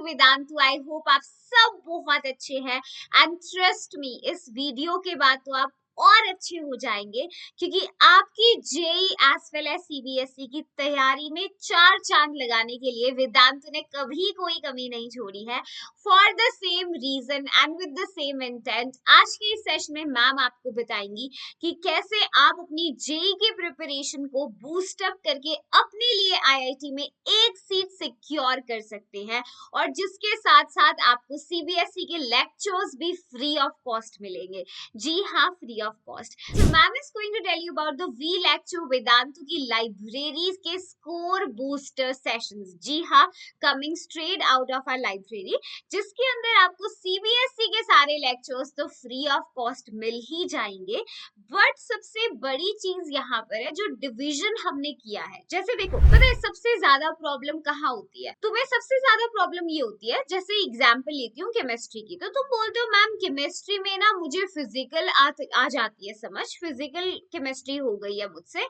Vedantu. I hope आप सब बहुत अच्छे हैं एंड ट्रस्ट मी, इस वीडियो के बाद तो आप और अच्छे हो जाएंगे क्योंकि आपकी JEE as well as CBSE की तैयारी में चार चांद लगाने के लिए वेदांतु ने कभी कोई कमी नहीं छोड़ी है। For the same reason and with the same intent आज के इस सेशन में मैम आपको बताएंगी कि कैसे आप अपनी जेई के प्रिपरेशन को बूस्ट अप करके अपने लिए आईआईटी में एक सीट सिक्योर कर सकते हैं और जिसके साथ साथ आपको सीबीएसई के लेक्चर्स भी फ्री ऑफ कॉस्ट मिलेंगे। जी हाँ, free of cost. So ma'am is going to tell you about the V lecture Vedantu की लाइब्रेरीज के स्कोर बूस्टर सेशंस। जी हाँ, coming straight out of our library, जिसके अंदर आपको सीबीएसई के सारे लेक्चर्स तो फ्री ऑफ कॉस्ट मिल ही जाएंगे, बट सबसे बड़ी चीज यहाँ पर है जो डिवीजन हमने किया है। जैसे देखो, पता है सबसे ज्यादा प्रॉब्लम कहाँ होती है? तुम्हें सबसे ज्यादा प्रॉब्लम ये होती है, जैसे एग्जाम्पल लेती हूँ केमिस्ट्री की, तो तुम बोलते हो मैम केमिस्ट्री में ना मुझे फिजिकल आ जाती है समझ, फिजिकल केमिस्ट्री हो गई है मुझसे,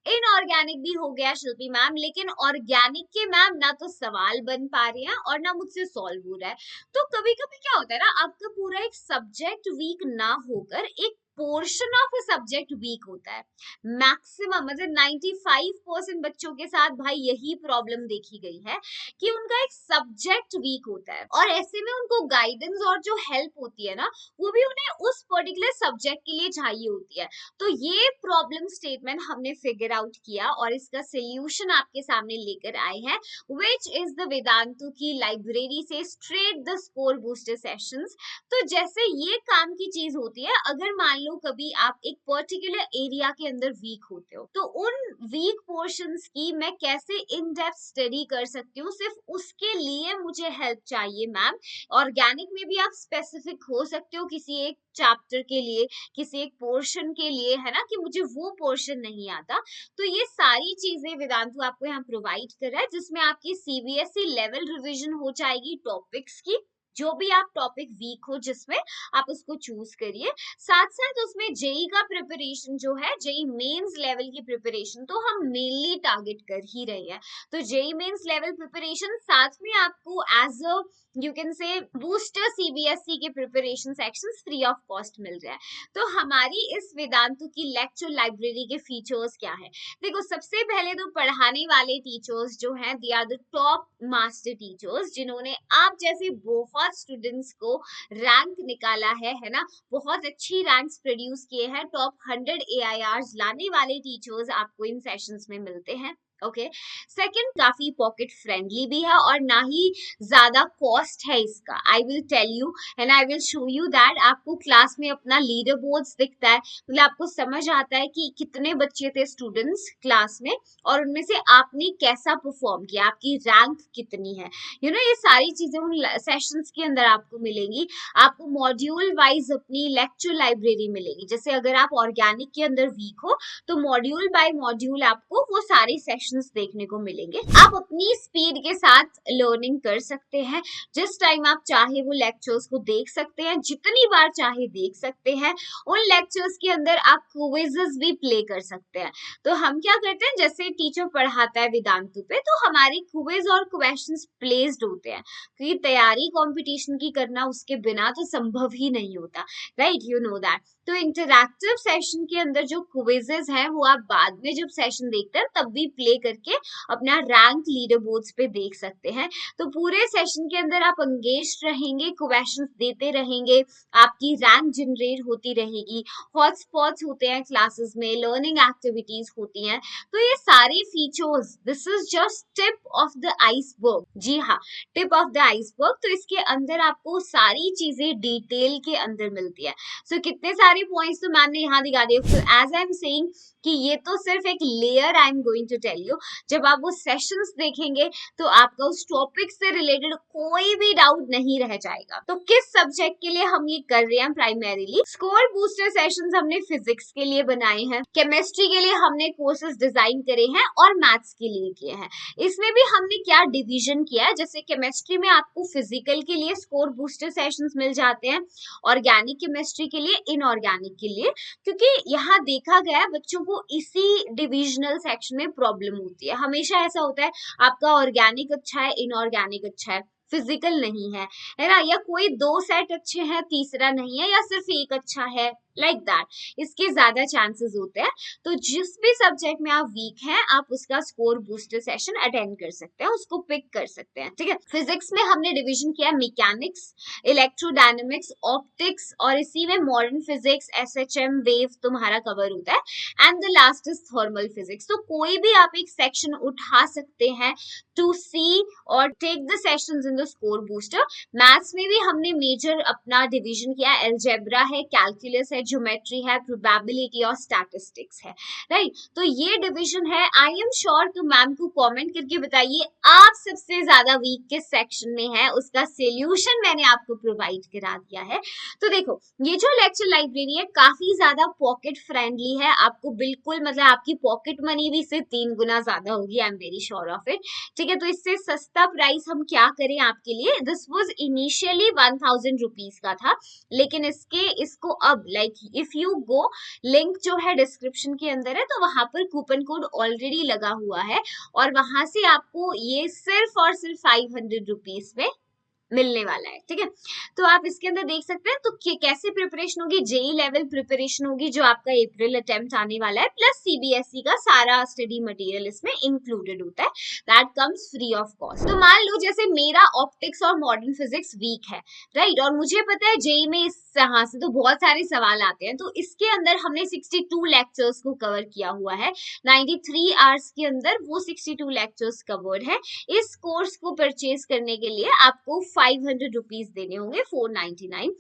इनऑर्गेनिक भी हो गया शिल्पी मैम, लेकिन ऑर्गेनिक के मैम ना तो सवाल बन पा रहे हैं और ना मुझसे सॉल्व हो रहा है। तो कभी कभी क्या होता है ना, आपका पूरा एक सब्जेक्ट वीक ना होकर एक portion of a subject weak होता है। मैक्सिमम मतलब 95% बच्चों के साथ भाई यही प्रॉब्लम देखी गई है कि उनका एक सब्जेक्ट वीक होता है और ऐसे में उनको गाइडेंस और जो हेल्प होती है ना, वो भी उन्हें उस पर्टिकुलर सब्जेक्ट के लिए चाहिए होती है। तो ये प्रॉब्लम स्टेटमेंट हमने फिगर आउट किया और इसका सोल्यूशन आपके सामने लेकर आए हैं, विच इज द वेदांतु की लाइब्रेरी से straight the score booster sessions. तो जैसे ये काम की चीज होती है, अगर मान लो कभी आप एक पर्टिकुलर एरिया के अंदर वीक होते हो, तो उन वीक पोर्शंस की मैं कैसे इन डेप्थ स्टडी कर सकती हूँ, सिर्फ उसके लिए मुझे हेल्प चाहिए मैम। ऑर्गेनिक में भी आप स्पेसिफिक हो सकते हो किसी एक चैप्टर के लिए, किसी एक पोर्शन के लिए, है ना, कि मुझे वो पोर्शन नहीं आता। तो ये सारी चीजें वेदांतु आपको यहाँ प्रोवाइड कर रहा है, जिसमें आपकी सीबीएसई लेवल रिवीजन हो जाएगी टॉपिक्स की, जो भी आप टॉपिक वीक हो जिसमें आप उसको चूज करिए। साथ साथ उसमें जेई का प्रिपरेशन जो है, जेई मेंस लेवल की प्रिपरेशन तो हम मेनली टारगेट कर ही रहे हैं। तो जेई मेंस लेवल प्रिपरेशन साथ में आपको as a you can say booster CBSE के preparation sections free of cost मिल रहा है। तो हमारी इस वेदांतु की लेक्चर लाइब्रेरी के फीचर्स क्या है? देखो, सबसे पहले तो पढ़ाने वाले टीचर्स जो हैं, they are the top master teachers, जिन्होंने आप जैसे बहुत स्टूडेंट्स को रैंक निकाला है ना, बहुत अच्छी रैंक्स प्रोड्यूस किए हैं, टॉप 100 AIRs लाने वाले टीचर्स आपको इन सेशंस में मिलते हैं। ओके, सेकंड, काफी पॉकेट फ्रेंडली भी है और ना ही ज्यादा कॉस्ट है इसका। I will tell you and I will show you that. आपको क्लास में अपना लीडर बोर्ड्स दिखता है, मतलब आपको समझ आता है कि कितने बच्चे थे स्टूडेंट्स क्लास में और उनमें से आपने कैसा परफॉर्म किया, आपकी रैंक कितनी है, यू नो, ये सारी चीजें उन सेशंस के अंदर आपको मिलेंगी। आपको मॉड्यूल वाइज अपनी लेक्चर लाइब्रेरी मिलेगी। जैसे अगर आप ऑर्गेनिक के अंदर वीक हो तो मॉड्यूल बाय मॉड्यूल आपको वो सारे सेशंस देखने को मिलेंगे। आप अपनी स्पीड के साथ लर्निंग कर सकते हैं, जिस टाइम आप चाहे वो लेक्चर्स को देख सकते हैं, जितनी बार चाहे देख सकते हैं। उन लेक्चर्स के अंदर आप क्विज़ेस भी प्ले कर सकते हैं। तो हम क्या करते हैं, जैसे टीचर पढ़ाता है वेदांतु पे, तो हमारे क्विज और क्वेश्चंस प्लेस्ड होते हैं, क्योंकि तैयारी कंपटीशन की करना उसके बिना तो संभव ही नहीं होता, राइट, यू नो दैट। तो इंटरैक्टिव सेशन के अंदर जो क्विजेस हैं वो आप बाद में जब सेशन देखते हैं तब भी प्ले करके अपना रैंक लीडर बोर्ड्स पे देख सकते हैं। तो पूरे सेशन के अंदर आप एंगेज रहेंगे, क्वेश्चंस देते रहेंगे, आपकी रैंक जनरेट होती रहेगी, हॉटस्पॉट्स होते हैं क्लासेस में, लर्निंग एक्टिविटीज होती हैं। तो ये सारे features, this is just tip of the iceberg. जी हाँ, टिप ऑफ द आइसबर्ग। तो इसके अंदर आपको सारी चीजें डिटेल के अंदर मिलती है। सो कितने सारे पॉइंट्स तो मैम ने यहाँ दिखा दिए। एज आई एम सेइंग कि ये तो सिर्फ एक layer I am going to tell you. जब आप वो सेशंस देखेंगे तो आपका उस टॉपिक से रिलेटेड कोई भी डाउट नहीं रह जाएगा। तो किस सब्जेक्ट के लिए हम ये कर रहे हैं? प्राइमरीली स्कोर बूस्टर सेशंस हमने फिजिक्स के लिए बनाए हैं, केमिस्ट्री के लिए हमने कोर्सेज डिजाइन करे हैं और मैथ्स के लिए किए हैं। इसमें भी हमने क्या डिवीजन किया है, जैसे केमिस्ट्री में आपको फिजिकल के लिए स्कोर बूस्टर सेशंस मिल जाते हैं, ऑर्गेनिक केमिस्ट्री के लिए, इनऑर्गेनिक के लिए, क्योंकि यहाँ देखा गया है बच्चों को इसी डिविजनल सेक्शन में प्रॉब्लम होती है। हमेशा ऐसा होता है, आपका ऑर्गेनिक अच्छा है, इनऑर्गेनिक अच्छा है, फिजिकल नहीं है ना, या कोई 2 सेट अच्छे हैं तीसरा नहीं है, या सिर्फ एक अच्छा है, लाइक दैट, इसके ज्यादा चांसेस होते हैं। तो जिस भी सब्जेक्ट में आप वीक हैं आप उसका स्कोर बूस्टर सेशन अटेंड कर सकते हैं, उसको पिक कर सकते हैं, ठीक है। फिजिक्स में हमने डिवीजन किया मैकेनिक्स, इलेक्ट्रोडायनेमिक्स, ऑप्टिक्स, और इसी में मॉडर्न फिजिक्स, एसएचएम, वेव तुम्हारा कवर होता है, and the last is thermal physics. तो कोई भी आप एक सेक्शन उठा सकते हैं टू सी और take the sessions in the score booster. Maths में भी हमने मेजर अपना डिवीजन किया, अलजेब्रा है, कैलकुलस है, ज्योमेट्री है, प्रोबेबिलिटी और स्टैटिस्टिक्स है, राइट। तो ये डिवीजन है। आई एम श्योर तो मैम को कमेंट करके बताइए आप सबसे ज्यादा वीक किस सेक्शन में है, उसका सोल्यूशन मैंने आपको प्रोवाइड करा दिया है। तो देखो ये जो लेक्चर लाइब्रेरी है काफी ज्यादा पॉकेट फ्रेंडली है, आपको बिल्कुल मतलब आपकी पॉकेट मनी भी इससे 3 गुना ज्यादा होगी, I am very sure of it, ठीक है। तो इससे सस्ता प्राइस हम क्या करें आपके लिए, दिस वाज इनिशियली 1000 रुपीज का था, लेकिन इसको अब like if you go, link जो है डिस्क्रिप्शन के अंदर है, तो वहां पर कूपन कोड ऑलरेडी लगा हुआ है और वहां से आपको ये सिर्फ और सिर्फ 500 रुपीज में मिलने वाला है, ठीक है। तो आप इसके अंदर देख सकते हैं। तो कैसे प्रिपरेशन होगी, जेई लेवल प्रिपरेशन होगी जो आपका अप्रैल अटेम्प्ट आने वाला है, प्लस सीबीएसई का सारा स्टडी मटेरियल इसमें इंक्लूडेड होता है, that comes free of cost. तो मान लो जैसे मेरा ऑप्टिक्स और मॉडर्न फिजिक्स वीक है, राइट, और मुझे पता है जेई में इस यहाँ से तो बहुत सारे सवाल आते हैं, तो इसके अंदर हमने 62 लेक्चर्स को कवर किया हुआ है, 93 आवर्स के अंदर वो 62 लेक्चर्स कवर्ड है। इस कोर्स को परचेज करने के लिए आपको 500 रुपीज देने होंगे, 499।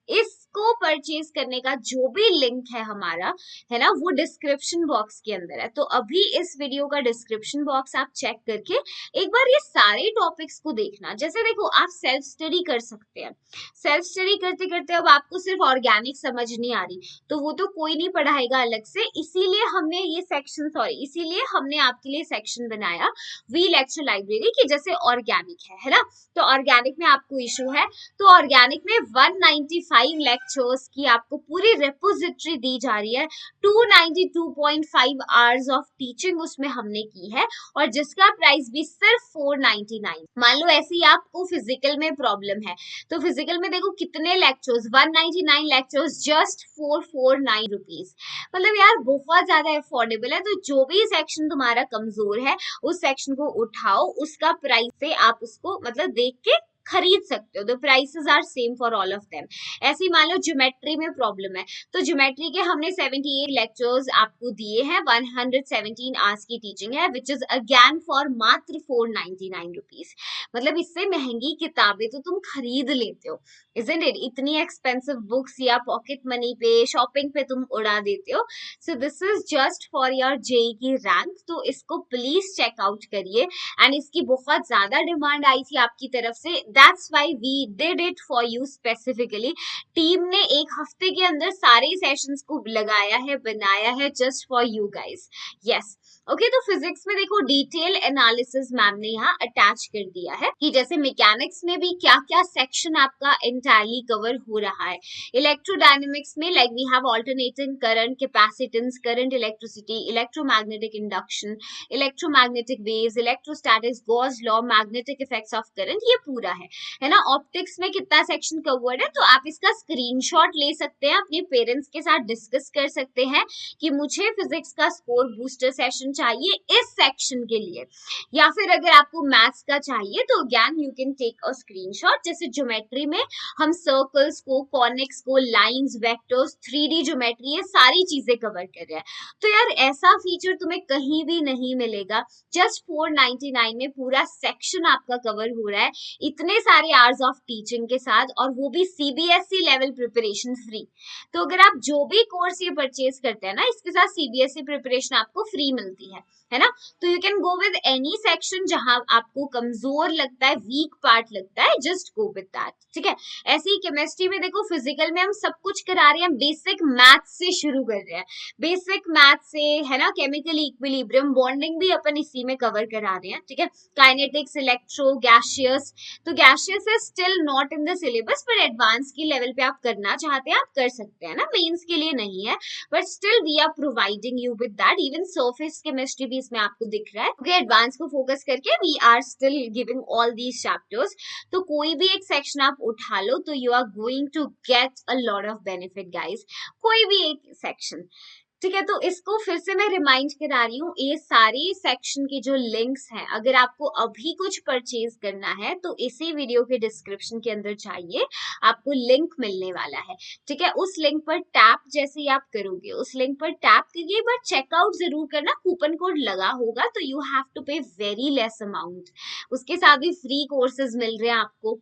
इसको परचेज करने का जो भी लिंक है हमारा, है ना, वो डिस्क्रिप्शन बॉक्स के अंदर है। तो अभी इस वीडियो का डिस्क्रिप्शन बॉक्स आप चेक करके एक बार ये सारे टॉपिक्स को देखना। जैसे देखो आप सेल्फ स्टडी कर सकते हैं, सेल्फ स्टडी करते करते अब आपको सिर्फ ऑर्गेनिक समझ नहीं आ रही तो वो तो कोई नहीं पढ़ाएगा अलग से, इसीलिए हमने ये सेक्शन इसीलिए हमने आपके लिए सेक्शन बनाया वी लेक्चर लाइब्रेरी की, जैसे ऑर्गेनिक है ना, तो ऑर्गेनिक में आपको इशू है तो ऑर्गेनिक में 195 लेक्चर्स की आपको पूरी रेपोजिटरी दी जा रही है, 292.5 आवर्स ऑफ टीचिंग उसमें हमने की है, और जिसका प्राइस भी सिर्फ 499। मान लो ऐसे ही आपको फिजिकल में प्रॉब्लम है तो फिजिकल में देखो कितने लेक्चर्स, 199 लेक्चर्स जस्ट 449 रुपीज, मतलब यार बहुत ज्यादा अफोर्डेबल है। तो जो भी सेक्शन तुम्हारा कमजोर है उस सेक्शन को उठाओ, उसका प्राइस से आप उसको मतलब देख के खरीद सकते हो, the prices are same for all of them. ऐसे ही मान लो ज्योमेट्री में प्रॉब्लम है तो ज्योमेट्री के हमने 78 लेक्चर्स आपको दिए हैं, 117 आवर्स की टीचिंग है, विच इज अगेन फॉर मात्र 499 रुपीज। मतलब इससे महंगी किताबें तो तुम खरीद लेते हो, isn't it? इतनी एक्सपेंसिव बुक्स या पॉकेट मनी पे शॉपिंग पे तुम उड़ा देते हो। So this is just for your JEE की रैंक, तो इसको प्लीज चेकआउट करिए। एंड इसकी बहुत ज्यादा डिमांड आई थी आपकी तरफ से, that's why we did it for you specifically. Team ने एक हफ्ते के अंदर सारे सेशंस को लगाया है, बनाया है just for you guys. Yes okay, तो फिजिक्स में देखो डिटेल एनालिसिस मैम ने यहाँ अटैच कर दिया है कि जैसे मैकेनिक्स में भी क्या क्या सेक्शन आपका एंटायरली कवर हो रहा है। इलेक्ट्रोडायनेमिक्स में like we have alternating current, capacitance, current electricity, electromagnetic induction, electromagnetic waves, electrostatics, Gauss law, magnetic effects of current, ये पूरा है ना। ऑप्टिक्स में कितना सेक्शन कवर्ड है, तो आप इसका स्क्रीनशॉट ले सकते हैं, अपने पेरेंट्स के साथ डिस्कस कर सकते हैं कि मुझे फिजिक्स का स्कोर बूस्टर सेशन चाहिए इस सेक्शन के लिए, या फिर अगर आपको मैथ्स का चाहिए तो again you can take a screenshot. जैसे ज्योमेट्री में हम सर्कल्स को, कॉनिक्स को, लाइंस, वेक्टर्स, 3D ज्योमेट्री, ये सारी चीजें कवर कर रहे हैं। तो यार ऐसा फीचर तुम्हें कहीं भी नहीं मिलेगा, जस्ट 499 में पूरा सेक्शन आपका कवर हो रहा है, इतने सारे आवर्स ऑफ टीचिंग के साथ, और वो भी सीबीएसई लेवल प्रिपरेशन फ्री। तो अगर आप जो भी कोर्स ये परचेज करते हैं ना, इसके साथ सीबीएसई प्रिपरेशन आपको फ्री मिलती है ना। तो you can go with any section जहां आपको कमजोर लगता है, वीक पार्ट लगता है, जस्ट गो विद दैट, ठीक है। ऐसे ही केमिस्ट्री में देखो, फिजिकल में हम सब कुछ करा रहे हैं, बेसिक मैथ से शुरू कर रहे हैं, बेसिक मैथ से, है ना, केमिकल इक्विलिब्रियम, बॉन्डिंग भी अपन इसी में कवर करा रहे हैं, ठीक है। काइनेटिक्स, इलेक्ट्रो, गैसियस, तो gaseous is still not in the syllabus, पर एडवांस की लेवल पे आप करना चाहते हैं आप कर सकते हैं ना, मेंस के लिए नहीं है, but still we are providing you with that. Even surface chemistry भी इसमें आपको दिख रहा है। ओके, एडवांस को फोकस करके we are still giving all these chapters. तो कोई भी एक सेक्शन आप उठा लो तो you are going to get a lot of benefit guys, कोई भी एक सेक्शन। ठीक है, तो इसको फिर से मैं रिमाइंड करा रही हूँ, ये सारी सेक्शन के जो लिंक्स हैं, अगर आपको अभी कुछ परचेज करना है तो इसी वीडियो के डिस्क्रिप्शन के अंदर जाइए, आपको लिंक मिलने वाला है। ठीक है, उस लिंक पर टैप जैसे ही आप करोगे, उस लिंक पर टैप करिए, बट चेकआउट जरूर करना, कूपन कोड लगा होगा तो यू हैव टू पे वेरी लेस अमाउंट। उसके साथ भी फ्री कोर्सेज मिल रहे हैं आपको,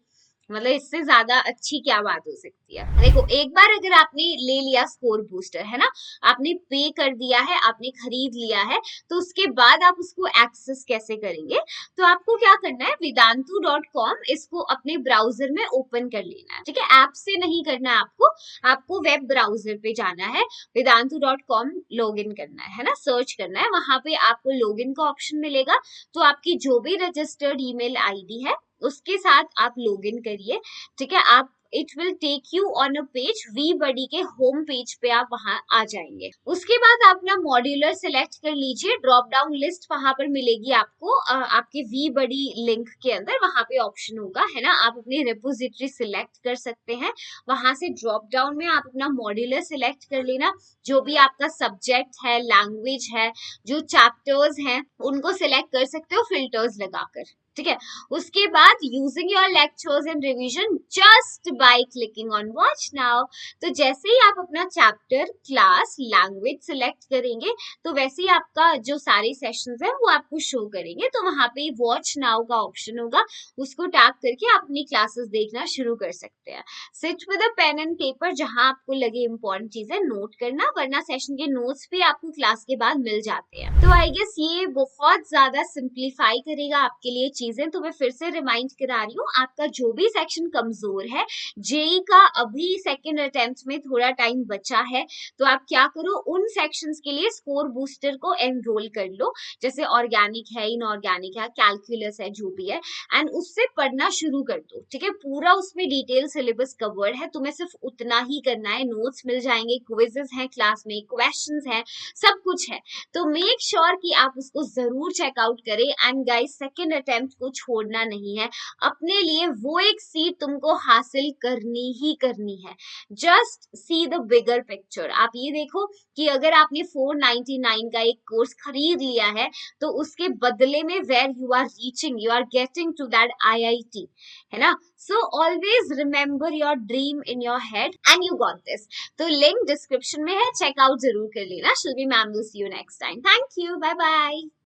मतलब इससे ज्यादा अच्छी क्या बात हो सकती है। देखो, एक बार अगर आपने ले लिया स्कोर बूस्टर, है ना, आपने पे कर दिया है, आपने खरीद लिया है, तो उसके बाद आप उसको एक्सेस कैसे करेंगे? तो आपको क्या करना है, vedantu.com इसको अपने ब्राउजर में ओपन कर लेना है। ठीक है, ऐप से नहीं करना है आपको, आपको वेब ब्राउजर पे जाना है, vedantu.com लॉग इन करना है ना, सर्च करना है, वहां पे आपको लॉग इन का ऑप्शन मिलेगा। तो आपकी जो भी रजिस्टर्ड ईमेल आईडी है उसके साथ आप लॉग इन करिए। ठीक है, आप it will take you on a page, V Buddy के होम पेज पे आप वहां आ जाएंगे। उसके बाद आप अपना मॉड्यूलर सिलेक्ट कर लीजिए, ड्रॉप डाउन लिस्ट वहां पर मिलेगी आपको, आपके वी बडी लिंक के अंदर, वहां पे ऑप्शन होगा, है ना, आप अपनी रिपोजिटरी सिलेक्ट कर सकते हैं। वहां से ड्रॉप डाउन में आप अपना मॉड्यूलर सिलेक्ट कर लेना, जो भी आपका सब्जेक्ट है, लैंग्वेज है, जो चैप्टर्स हैं, उनको सिलेक्ट कर सकते हो फिल्टर्स लगाकर। ठीक है, उसके बाद using your lectures and revision just by clicking on watch now, तो जैसे ही आप अपना चैप्टर, क्लास, लैंग्वेज सिलेक्ट करेंगे तो वैसे ही आपका जो सारे सेशंस है वो आपको शो करेंगे। तो वहां पे वॉच नाउ का ऑप्शन होगा, उसको टैप करके आप अपनी क्लासेस देखना शुरू कर सकते हैं। Sit with a pen and paper, जहां आपको लगे इंपॉर्टेंट चीजें नोट करना, वरना सेशन के नोट्स भी आपको क्लास के बाद मिल जाते हैं। तो आई गेस ये बहुत ज्यादा सिंप्लीफाई करेगा आपके लिए चीजें। तो मैं फिर से रिमाइंड करा रही हूँ, आपका जो भी सेक्शन कमजोर है, जेई का अभी सेकंड अटेम्प्ट में थोड़ा टाइम बचा है, तो आप क्या करो, उन सेक्शंस के लिए स्कोर बूस्टर को एनरोल कर लो, जैसे ऑर्गेनिक है, इनऑर्गेनिक है, कैलकुलस है, जो भी है, एंड उससे पढ़ना शुरू कर दो। ठीक है, पूरा उसमें डिटेल सिलेबस कवर्ड है, तुम्हें सिर्फ उतना ही करना है, नोट्स मिल जाएंगे, क्विजेस हैं क्लास में, क्वेश्चंस हैं, सब कुछ है। तो मेक श्योर कि आप उसको जरूर चेकआउट करें। एंड गाइस, सेकंड अटेम्प्ट को छोड़ना नहीं है, अपने लिए वो एक सीट तुमको हासिल करनी ही करनी है। Just see the bigger picture. आप ये देखो कि अगर आपने 499 का एक कोर्स खरीद लिया है तो उसके बदले में where you are reaching, you are getting to that IIT, है ना। So always remember your dream in your head and you got this. तो लिंक डिस्क्रिप्शन में है, चेकआउट जरूर कर लेना। Shilpi ma'am will see you next time. Thank you, bye bye.